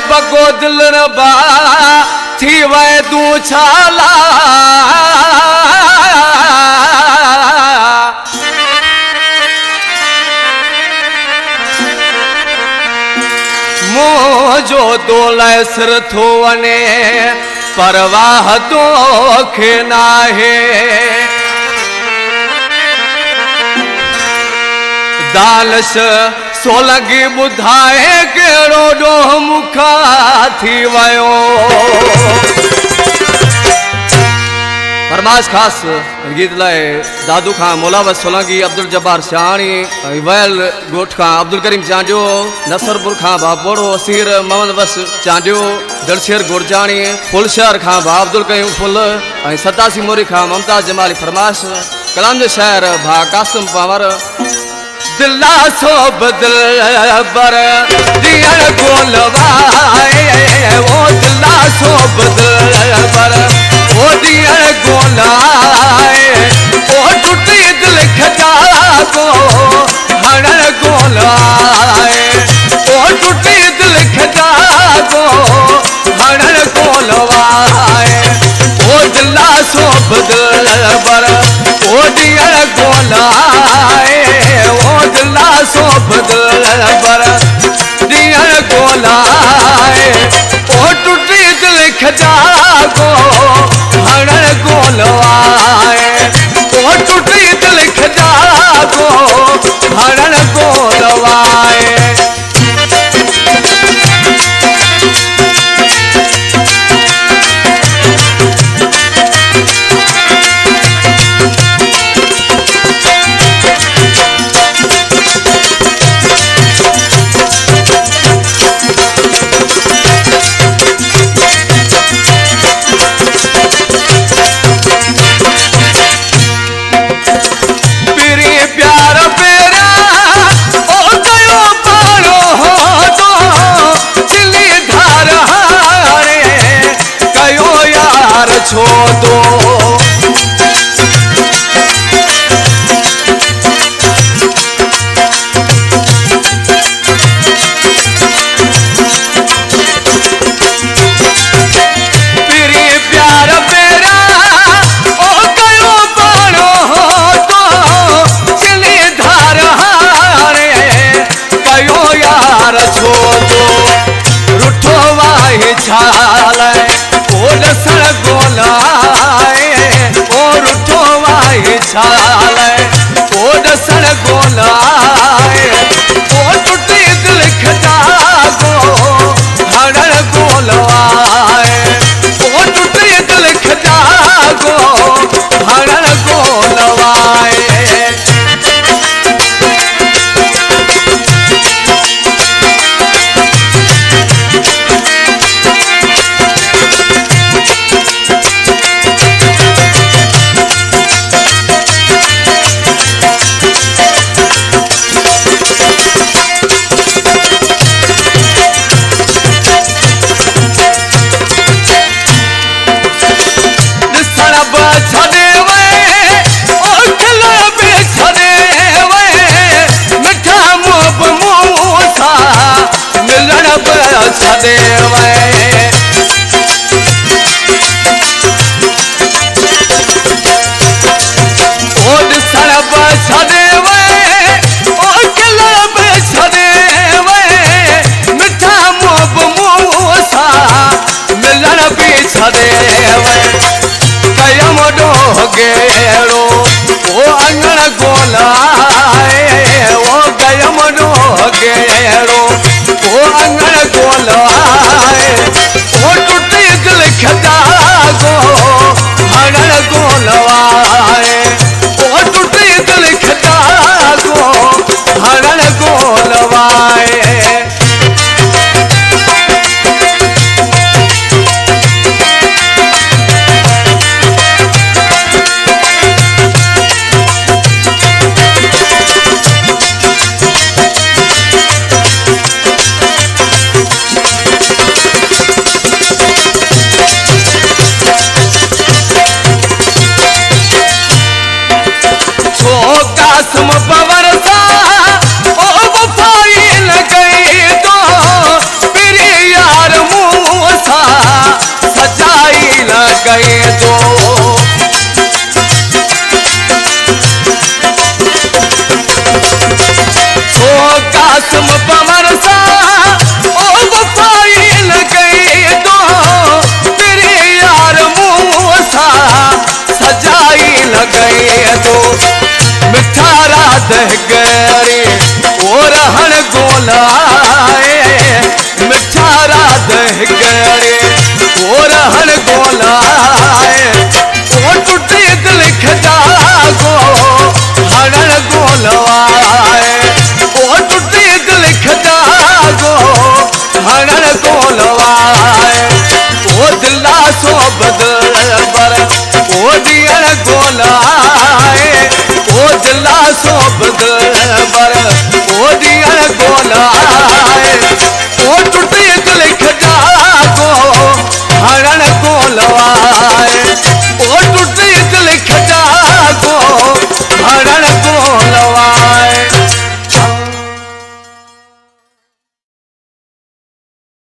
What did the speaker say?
बगो दिल रबा थी वै तू छाला जो दोल सिर थो वने परवाह तो खे नाहे दालस सोलगी बुधाए केड़ो डोह मुखा थी वयो फरमाश खास गीत लाए दादू खां मोलावत सोलंगी अब्दुल जब्बार सियाणी वैल गोठ खां अब्दुल करीम चांडियो नसरपुर खां बापोड़ो असीर मोहम्मद बस चांडियो दलशेर गुरजानी फुलशहर खां भा अब्दुल कयूं फुल सतासी मोरी खां ममताज जमाली फरमाश कलाम जो शायर भा कासिम पावर दिला सो बदल बर दियल गोलवाए ओ दिला सो बदल बर ओ दियल गोलाए ओ टूटी दिल खजा को हरण गोलाए ओ टूटी दिल खजा को हरण गोलवाए ओ दिला सो बदल बर ओ दियल गोलाए ओ दिला सो बदल बर दियल गोलाए ओ टूटी दिल खजा को हरण गोलवाए ओ टूटी दिल खजा को हरण गोलवाए छो दो तेरी प्यार मेरा ओ कयो पारो तो चली धार हारे कयो यार छो दो रुठो वाही छाल ओ लसण गोलाए ओ रुठो वाही छाल ओ लसण गोलाए ओ टूटी दिल खजा को हरण गोलवाए ओ टूटी दिल खजा को हरण गोलवाए गेड़ो ओ अंगण गोलाए ओ गयम डो गेड़ो ओ अंगण गोलाए ओ टूटी दिल खजा को हरण गोलवाए ओ टूटी दिल खजा को हरण गोलवाए दहगरी और हण गोला